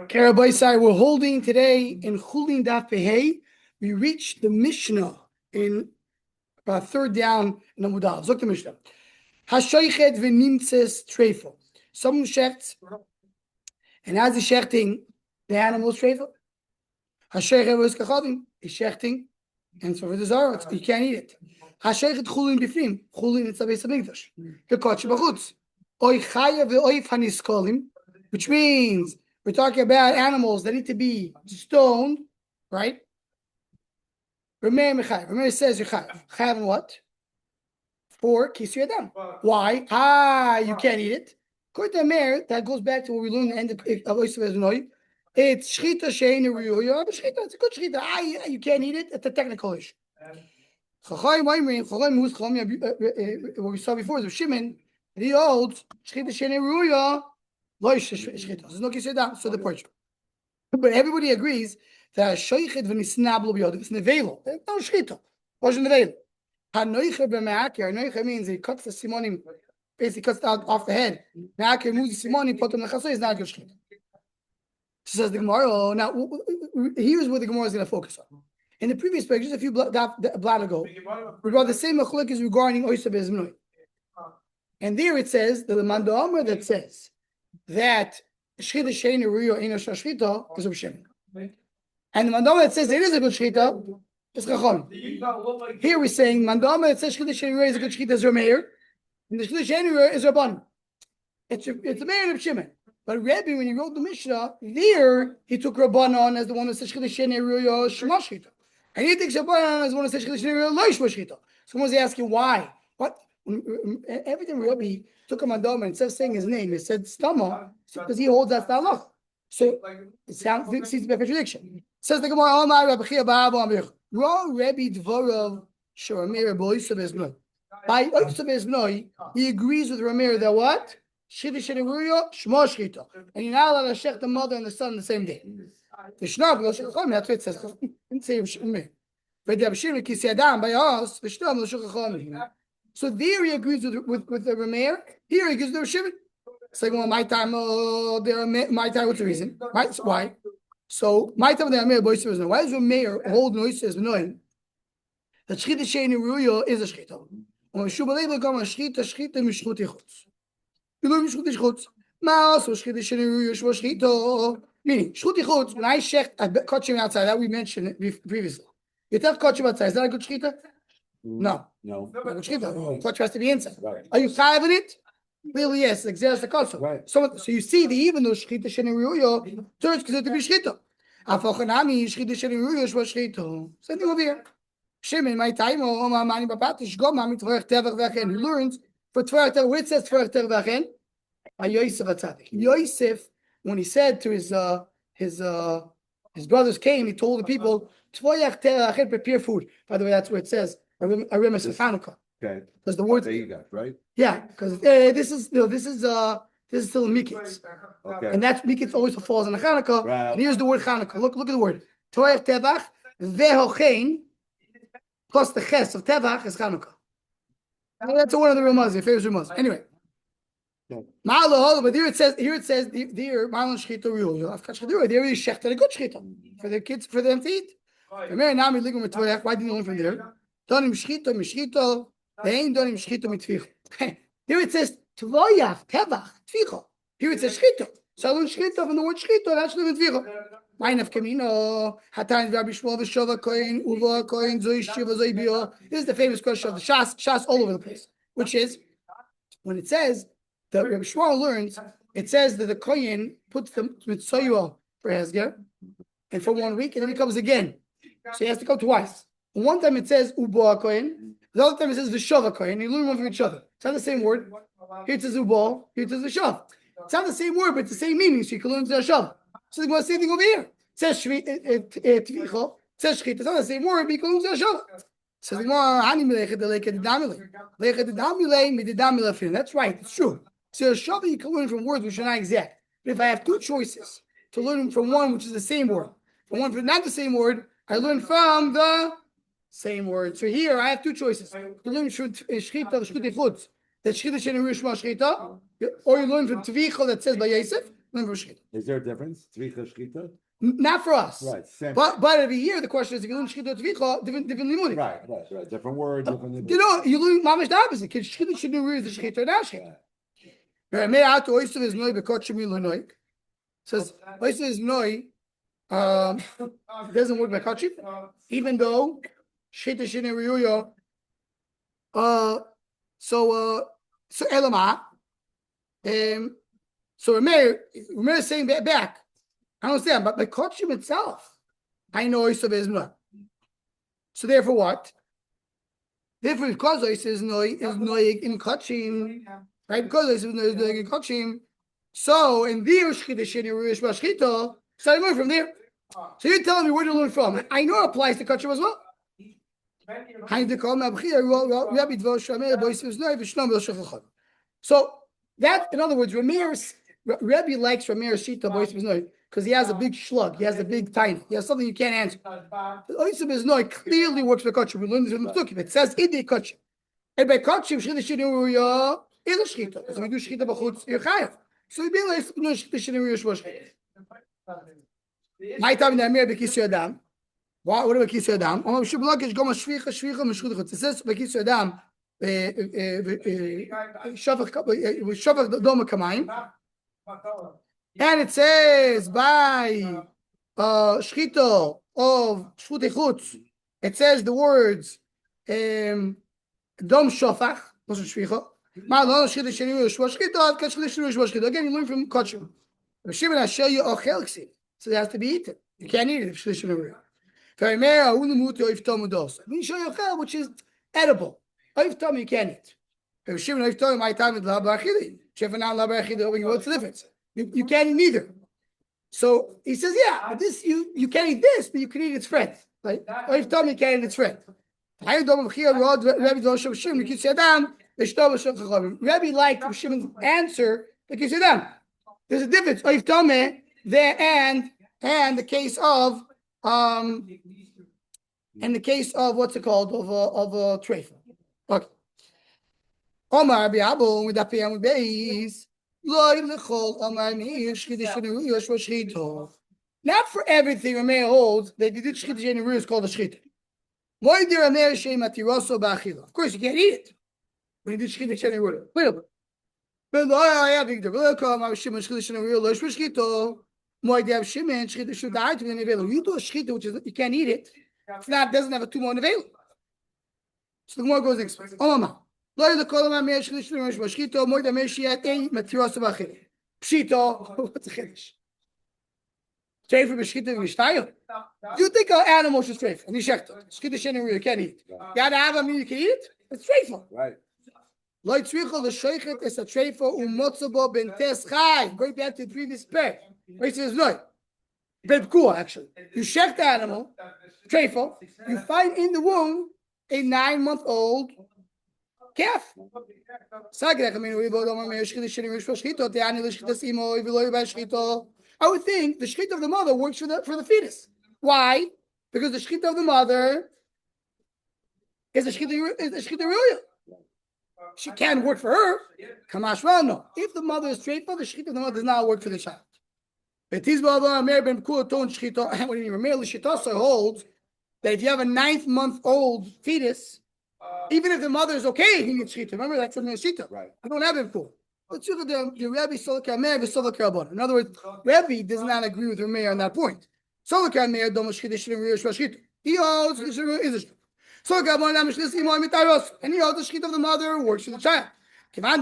Karabaisai, we're holding today in Chulin Daf Pehei. We reached the Mishnah in third down in the Mudal. Look the Mishnah. Hashoichet v'nimtzes treifel. Someone shechts, and as he's shechting, the animal is treifel. Hashoichet v'eskachavim is shechting, and so for the zara, you can't eat it. Hashoichet chulin b'fnim. Chulin it's a base of English. V'kotch b'chutz. Oy chaya v'oy faniskolim, which means we're talking about animals that need to be stoned, right? Rameir says you're chayav. Chayav in what? For kisui adam. Why? You can't eat it. According to Rameir, that goes back to what we learned in the end of Oyster Veznoi. It's shchita she'ein ruyuya. It's a good shchita. You can't eat it. It's a technical issue. What we saw before is Shimon. He holds shchita she'ein ruyuya. There's no kisui adam. So the portrait. But everybody agrees that shoichet v'nisnablo b'yod. It's nevelo. There's no shchita. Wasn't nevelo. Hanoicha b'me'akir. Hanoicha means he cuts the simonim, basically cuts it out off the head. Me'akir moves the simonim, put them in the chasoy. It's not good shchita. Says the Gemara. Now here's where the Gemara is going to focus on. In the previous page, just a few blad ago, we brought the same machlokes regarding oyster bezmnoi. And there it says the Manda Amar that says that shchita she'ein ruyo eino shchita is Reb Shimon. And the mandama that says it is a good shchita is Chacham. Here we're saying mandama that says shchita she'ein ruyo is a good shchita is Rameir, and the shchita she'ein ruyo is Rabban. It's a man of Shimon. But Rebbe, when he wrote the Mishnah, there he took Rabban on as the one that says shchita she'ein ruyo shema shchita, and he takes Rabban on as the one that says shchita she'ein ruyo lo shema shchita. Someone's asking why. What? Every time Rebbe took a mandama and instead of saying his name, he said Stama because he holds that halach. So it seems to be a contradiction. Says the Gemara, Amar Rabbi Chia Ba'abu Amir. Ra Rebbe Dvorav Sh'Rameir B'Oysav Esbnoi. By Oysav Esbnoi, he agrees with Rameir that what? Shchita she'ein ruyo shema shchita. And you're not allowed to shech the mother and the son on the same day. V'shnav lo shechacham. That's what it says. Didn't say Rameir. V'Reb Shimon kisei adam by us. V'shnav lo shechacham. So there he agrees with the Rameir. Here he agrees with the Shimon. It's like, well, my time, my time, what's the reason? Why? So, my time, the Rameir, boys, why does Rameir hold noises annoying? The shchita she'ein ruyo is a shchita. When Shubal Leibel come on shchita mishchuti chutz. You know mishchuti chutz. Ma also shchita she'ein ruyo shmo shchita. Meaning, shchuti chutz, when I shecht, I caught him outside, that we mentioned it previously. You tell caught him outside, is that a good shchita? No. Not a good shchita. Caught has to be inside. Right. Are you chayav in it? Clearly, yes. Right. So you see that even though shchita she'ein ruyo turns considered to be shchita. Afochanami shchita she'ein ruyo shmo shchita. Same thing over here. Shimon, my time, mani babatish go mami tvorach tevach v'achen. He learns for tvorach tevach. Where it says tvorach tevach v'achen, by Yosef Atzadik. Yosef, when he said to his brothers came, he told the people tvorach tevach v'achen, prepare food. By the way, that's where it says Arimas of Hanukkah. Okay. Because the word there you got right. Yeah, because this is still miketz. Okay. And that's miketz always falls on the Hanukkah. Right. And here's the word Hanukkah. Look at the word. Torah tevach vehochein plus the ches of tevach is Hanukkah. That's one of the Ramaz, your favorite Ramaz. Anyway. But here it says there Marlon shchita rule. There is shechta a good shchita for their kids, for them to eat. Why didn't you learn from there? Donim shchita mishchita. There it says tvoyach tevach tvicha. Here it says shchita. So I learned shchita from the word shchita. That's the tvicha. Mine of Kamino Hatan Rabbi Shmuel v'Shova Kohen Uva Kohen Zoy Shiva Zoy Bio. This is the famous question of the Shas all over the place, which is when it says that Rabbi Shmuel learns. It says that the Kohen puts the mitzvah for Hezger, and for 1 week, and then he comes again. So he has to come twice. One time it says Uba Kohen. The other time it says V'Shova Kohen. You learn one from each other. It's not the same word. Here it says Ubal. Here it says V'Shov. It's not the same word, but it's the same meaning. So you can learn V'Shov. So the same thing over here. It says Tvicha. It says Shchita. It's not the same word, but you can learn V'Shov. It says that's right. It's true. So V'Shov you can learn from words which are not exact. But if I have two choices to learn from one which is the same word, from one not the same word, I learn from the same word. So here I have two choices. You learn from shchita, shchita chutz, that shchita she'ein ruyo shema shchita, or you learn from tvicha that says by Yosef, Is there a difference? Tzvicha shchita? Not for us. Right. Same. But every year the question is if you learn shchita tzvicha, different limudim. Right. Different words, different. You learn mamish the opposite. Because shchita should know the shchita or not shchita. May out to oyster is noi bekotchim ilanoik. Says oyster is noi. It doesn't work by kachim, even though shchita shini riyuya. So elama. So Rameir is saying back. I don't understand, but by kachim itself, I know oyster is noi. So therefore, what? Therefore, because oyster is noi in kachim. Right, because this is doing in kachim, so in the shchita sheni ruish bashchita, so I learn from there. So you're telling me where to learn from? I know it applies to kachim as well. So that, in other words, Rebbe likes Rameir's shita bois biznoi because he has a big shlug, he has a big tiny, he has something you can't answer. The oisim biznoi clearly works for kachim. We learned this from the Psukim. It says in the kachim, and by kachim shchita sheni ruish. Shchita. So we do shchita b'chutz, you're chayav. So we be like no shchita sheni ruish shchita. My time in the Amir b'kis yadam. What about b'kis yadam? Oh, we should block it. Go mashvicha meshchut chutz. It says b'kis yadam. Shafach doma kamayim. And it says by shchita of shchut chutz. It says the words dom shafach. Wasn't shvicha. Again, you learn from kachim. So it has to be eaten. You can't eat it if shlish and which is edible. You can't eat. What's the difference? You can't eat neither. So he says, yeah, this you can't eat this, but you can eat its friend. Right? You can't eat its friend. Rabbi liked Shimon's answer because there's a difference. There and the case of what's it called of a treifa. Okay. Omar Rabbi Abu with Apiyam with Beis. Not for everything Rameir holds that you did shchita in is called a shchita. Of course, you can't eat it. When you did shchita sheni ruya, but I have Victor. Shimon shchita sheni ruya loish shchita. Moed have Shimon shchita should die to be available. You do a shchita which is you can't eat it. It's not doesn't have a tumor available. So the more goes next. Omama. Lo the kolam amir shchita sheni ruya shchita. Moed amir shiat ein matiros b'achil. Pshito. What's a chiddush? Treifa b'shchita v'mishtayim. You think an animal should treifa? And you shechta. Shchita sheni ruya can't eat. You gotta have a meat you can eat it. It's treifa. Right. Lo tzricha l'shoichet es a treifa u'motzabo ben tes chai. Going back to the previous pair. Where he says no. Ben pkua, actually. You shecht the animal, treifa. You find in the womb a 9-month-old calf. I would think the shchita of the mother works for the fetus. Why? Because the shchita of the mother is the shchita ruya. She can't work for her. Kamash no. If the mother is treifa, the shchita of the mother does not work for the child. What do you mean? Shita holds that if you have a 9-month-old fetus, even if the mother is okay, he needs shita. Remember that's from the shita. Right. I don't have it for. Let's look at the Rebbe Solakar Meir v'Solakar Rabbanan. In other words, Rebbe does not agree with Rameir on that point. Solakar Meir don't shchita shchita ruya shchita. He holds the shchita is a shchita. Solakar Rabbanan mishlis imo mitaros, and he holds the shchita of the mother works for the child. So I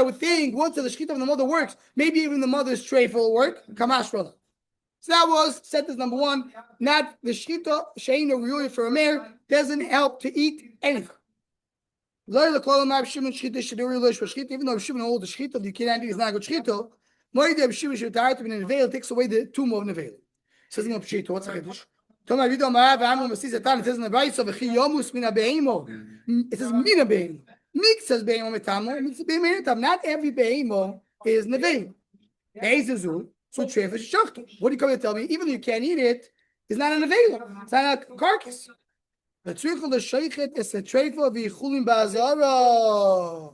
would think once the shchita of the mother works, maybe even the mother's treifa will work. Kamash brother. So that was sentence number 1. Not the shchita shein or ruya for a mare doesn't help to eat anything. Even though Shimon holds the shchita, the can't eat is not a good shchita. Shimon should die to be in Nevel, takes away the tumor of Nevel. Says in Pshita, what's the chiddush? It says in the Brayso, it says mina beheimo. Mix says beheimo metamo. Not every beheimo is neveim. So treifa shachto. What are you coming to tell me? Even though you can't eat it, it's not a neveim. It's not a carcass. The tzricha l'shoichet is a treifa v'chulin ba'azara.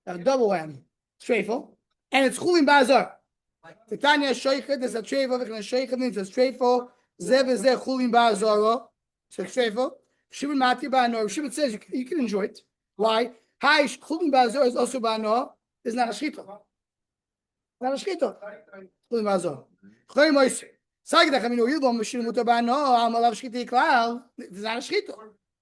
A double whammy. Treifel, and it's Chulin Bazar. Titania Shoichet is a Treifel, and a Shoichet means it's Treifel, Zev is there Chulin Bazar, so it's Treifel. Shimon Mati Bano, Shimon says you can enjoy it. Why? Hi, Chulin Bazar is also Bano, is not a Shchita. Not a Shchita. Chulin Bazar. Choy Moise. Sagdach, I mean, Yilbom, Mishim Mutabano, Amalav Shchita Iklal, it's not a Shchita.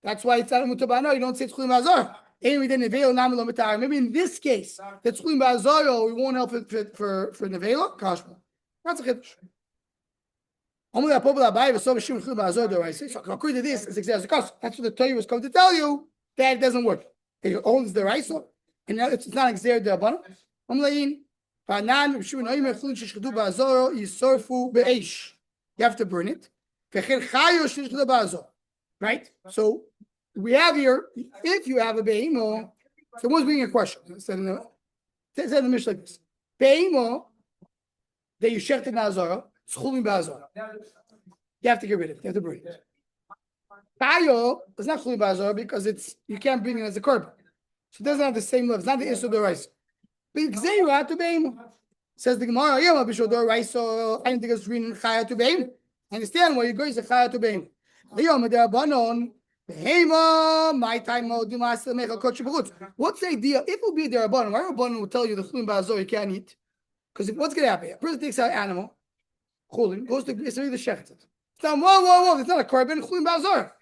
That's why it's not a Mutabano, you don't say it's Chulin Bazar. Maybe in this case, that's Chulin Bazar, we won't help it for Nevela. Kashma. That's a Chiddush. So according to this, it's exactly because that's what the Torah was coming to tell you that it doesn't work. It owns the Raisa, and it's not exer the Abana. You have to burn it. Right? So we have here, if you have a beimo, someone's bringing a question. It said in the Mishnah like this. Beimo, that you shechted Nazara, it's Chulin Bazar. You have to get rid of it. You have to burn it. Kayo is not Chulin Bazar because you can't bring it as a korban. So it doesn't have the same level. It's not the Issur D'Oraisa. But Gzeira to Beimo. Says the Gemara, Yom Bishul D'Oraisa, I don't think it's reading Chaya to Beimo. I understand why you go is a Chaya to Beimo. Yom D'Abanon, Behema, my time, Dimas, Mechal Koch B'chutz. What's the idea? If it will be D'Abanon, why D'Abanon will tell you the Chulin Bazar you can't eat? Because what's going to happen? A person takes out an animal, Chulin, goes to the Shechted. It's not, whoa, it's not a korban, Chulin Bazar.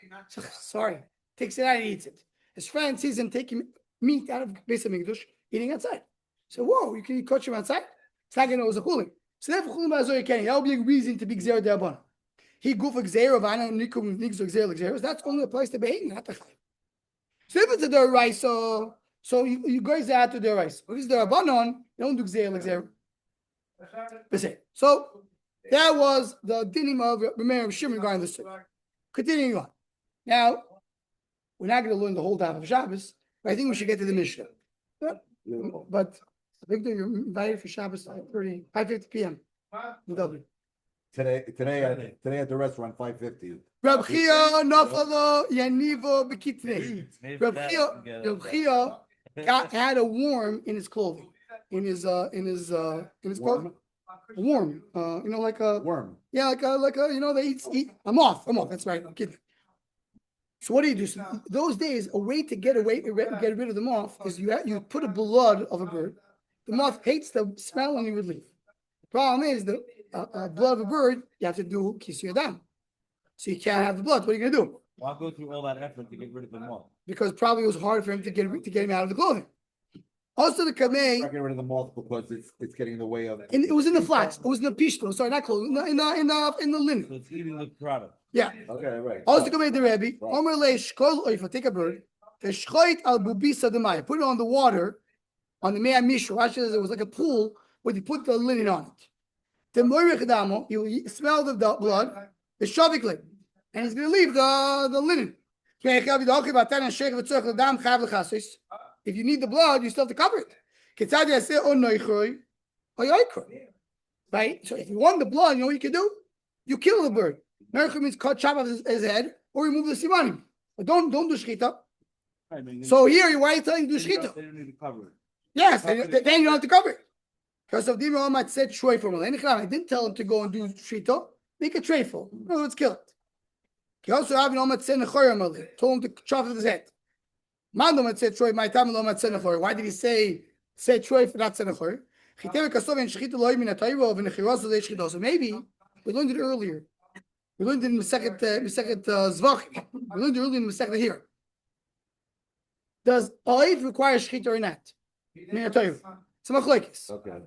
Sorry. Takes it out and eats it. His friend sees him taking meat out of Beis HaMikdash, eating outside. So, whoa, you can eat kosher outside? It's not going to know it was a Chulin. So therefore, Chulin Bazar you can't eat. That would be a reason to be Gzer D'Abanon. He go for Gzer of Ana, Nikum, Nigzer, Gzer, that's only applies to Be'en, not to Chayim. So if it's a D'Oraisa, so you guys out to D'Oraisa. If it's D'Abanon, you don't do Gzer. So that was the dinim of Rameir of Shimon regarding this. Continuing on. Now, we're not going to learn the whole time of Shabbos, but I think we should get to the Mishnah. But Victor, you're invited for Shabbos at 5:50 p.m. in Dublin. Today at the restaurant, 5:50. Reb Chia Nafalo Yanivo Bekitne. Reb Chia had a worm in his clothing, in his clothing. Worm, like a worm. Yeah, like a they eat a moth. That's right. I'm kidding. So what do you do? So those days, a way to get rid of the moth is you put a blood of a bird. The moth hates the smell and he would leave. The problem is the blood of a bird, you have to do kisur yadam. So you can't have the blood. What are you going to do? Why go through all that effort to get rid of the moth? Because probably it was hard for him to get him out of the clothing. Also, the kamei. Not getting rid of the moth because it's getting in the way of. And it was in the flax. It was in the pishto. Sorry, not clothing. In the linen. So it's eating the product. Yeah. Okay, right. Also, the kamei the Rebbe. Omer le shkol oifa. Take a bird. Shchoit al bubisa demaya. Put it on the water, on the mea mishra. Actually, there was like a pool where you put the linen on it. The moirich damo. You smell the blood. The shavikle, and he's going to leave the linen. If you need the blood, you still have to cover it. Right? So if you want the blood, you know what you can do? You kill the bird. Mercha means chop off his head or remove the simanim. But don't do shchita. So here, why are you telling you to do shchita? They don't need to cover it. Yes, then you don't have to cover it. Because of Dima Omat said shroy for me. I didn't tell him to go and do shchita. Make a tray full. No, let's kill it. He also told him to chop off his head. Mandom said Troy, my time alone at Senachor. Why did he say Troy for not Senachor? So maybe we learned it earlier. We learned it in the second Zvach. We learned it earlier in the second here. Does Oiv require Shechita or not? It's a machlokes. Okay.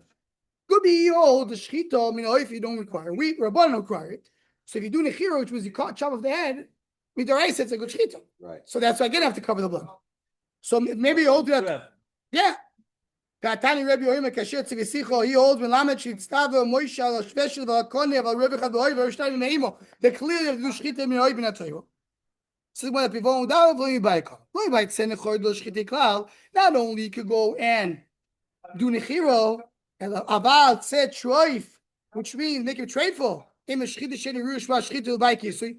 Could be the Shechita, Oiv you don't require. We Rabban don't require it. So if you do Nechira, which was you chop off the head, with the rice, it's a good Shechita. Right. So that's why I again have to cover the blood. So maybe you hold that. Yeah. Katani Rebbe Yoim Kasher Tzivisicho. He holds when Lamed Shitztava Moisha Al Shveshel Valkone Val Rebbe Chad V'Oiv V'Shtayim Meimo. The clear of the Shchita Min Oiv B'Natoyvo. So when the Pivon Dav V'Oiv B'Aikon. V'Oiv B'Aikon Nechor Do Shchita Klal. Not only you could go and do Nechiro and Aval Tzet Shroif, which means make it tradeful. Im Shchita Sheni Rush Va Shchita L'Baiki. So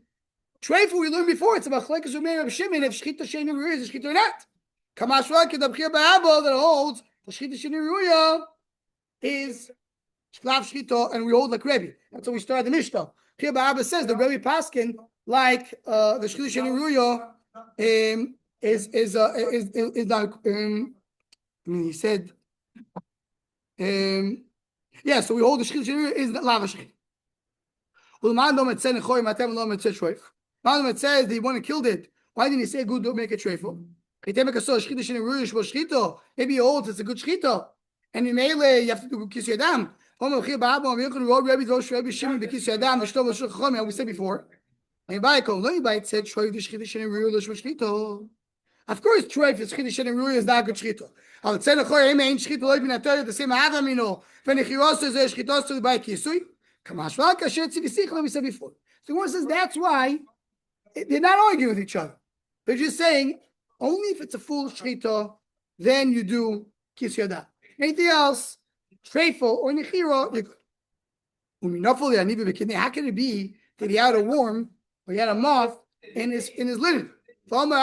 tradeful we learned before. It's about Chalekes Umeir of Shimon if Shchita Sheni Rush is Shchita or not. Kamashra Kedabchir Ba'abo that holds The Shchita Sheni Ruya is Shlav Shchita, and we hold like Rebbe. That's how we started the Mishnah. Here Abba says the Rebbe Paskin, like the Shchita Sheni Ruya, is like he said, yeah. So we hold the Shchita Sheni Ruya is Lava Shchita. It says they want to kill it. Why didn't he say good? Don't make it treiful. Maybe he holds it's a good shchita, and in Mele you have to do kiss yadam. We said before. Of course, treif is shchita and ruya is not good shchita. I'll say the choir ain't shchita loy bin atar the same avamino. When chiros is shchita to by kisui. Kamashva kasher tzivisichla we said before. So one says that's why they're not arguing with each other. They're just saying only if it's a full shchita, then you do kiss yada. Anything else, treifel or nechira, you're good. How can it be that he had a worm or he had a moth in his linen? Once the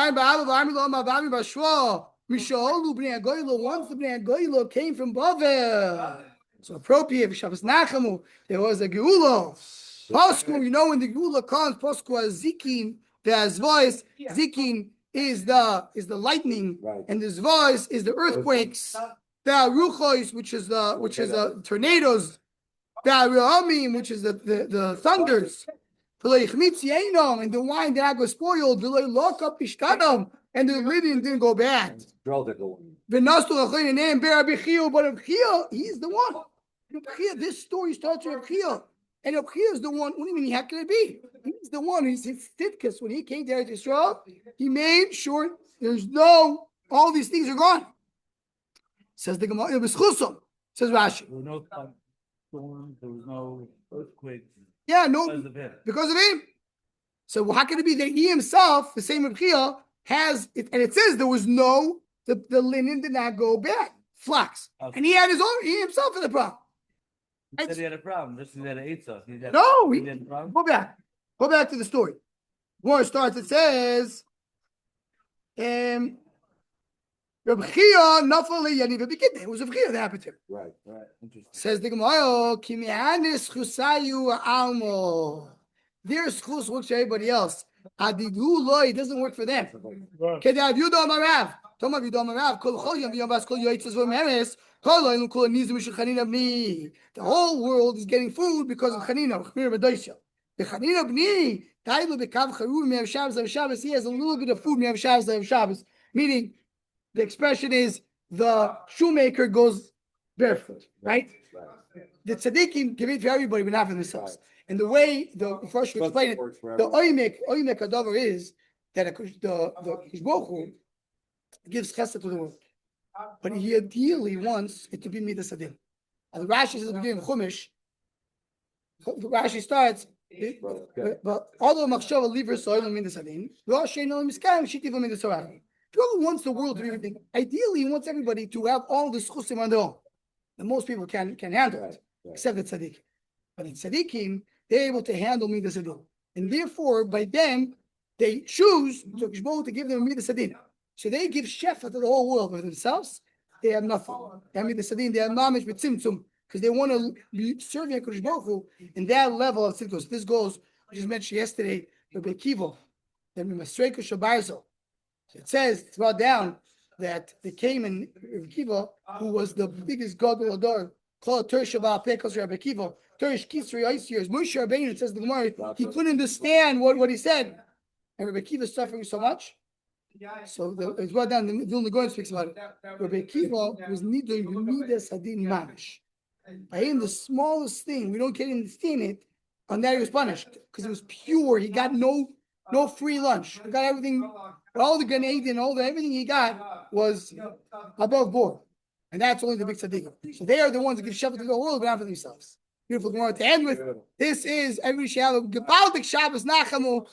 Bnei Goylo came from Bavel, so appropriate for Shabbos Nachamu, there was a Geula. Posku, you know when the Geula comes, Posku has Zikin, there's voice. Zikin is the lightning, right. And this voice is the earthquakes. The Ruchos, which is the tornadoes. The Ramim, which is the thunders. And the wine that got spoiled, and the linen didn't go bad. But he's the one. This story starts with Abchia. And Abchia is the one. What do you mean? How can it be? He's the one. He's Tzidkas. When he came to Eretz Yisrael, he made sure there's no, all these things are gone. Says the Gemara, it was Chusam. Says Rashi. There was no storms, there was no earthquakes. Yeah, no, because of him. So how can it be that he himself, the same Abchia, has it, and it says there was no, the linen did not go bad, flax. Okay. And he had he himself had a problem. He said he had a problem. This is that Eitzah. No, he had a problem. Go back to the story. War starts, it says, Rabchia Nafali Yaniva Bikid. It was a Rabchia that happened to him. Right. Interesting. Says the Gemara, Kimianis Chusayu Almo. Their schus works for everybody else. Adigu Loi doesn't work for them. Kedav Yudo Marav. Toma Yudo Marav. Kol Choyam V'Yavas Kol Yoitzes V'Meres. Kol Loim Kol Nizim Mishul Bni. The whole world is getting food because of Chanina. Chmir B'Doisha. The Chanina Bni. Tailu B'Kav Charu Me'av Shabbos Av Shabbos. He has a little bit of food Me'av Shabbos Av Shabbos. Meaning, the expression is the shoemaker goes barefoot, right? The tzaddikim give it to everybody, but not for themselves. And the way the first we explain it, the oimek adavar is that the Baruch gives chesed to the world, but he ideally wants it to be midas adin. And the Rashi says at the beginning of Chumash, the Rashi starts, but although machshava liver soil midas adin, Rashi no miskayim shitiv midas soil. Whoever wants the world to be everything, ideally he wants everybody to have all the schusim on their own. And most people can handle it, except the tzaddik. But the tzaddikim, they're able to handle midas adin. And therefore, by them, they choose to give them midas adin. So they give shefa to the whole world. For themselves, they have nothing. They have midas adin, they have mamish with tzimtzum, because they want to be serving HaKadosh Baruch Hu in that level of tzidkos. This goes, I just mentioned yesterday, Rabbi Kiva, that we must strike Shabarzo. It says, it's brought down that they came in Rabbi Kiva, who was the biggest gadol ador, called Turish Shabbat Pekos Rabbi Kiva, Turish Kisri Ice years, Moshe Rabbeinu, it says the Gemara, he couldn't understand what he said. And Rabbi Kiva is suffering so much. So it's brought down, the Vilna Gaon speaks about it. Rabbi Kiva was doing Midas Hadin Mamish. By him, the smallest thing, we don't get him to see it, on that he was punished, because it was pure. He got no free lunch. He got everything. All the Gan Eden, everything he got was above board. And that's only the big tzaddikim. So they are the ones that give shefa to the world, but not for themselves. Beautiful Gemara to end with. This is every Shabbat. Gebaldik Shabbos Nachamu.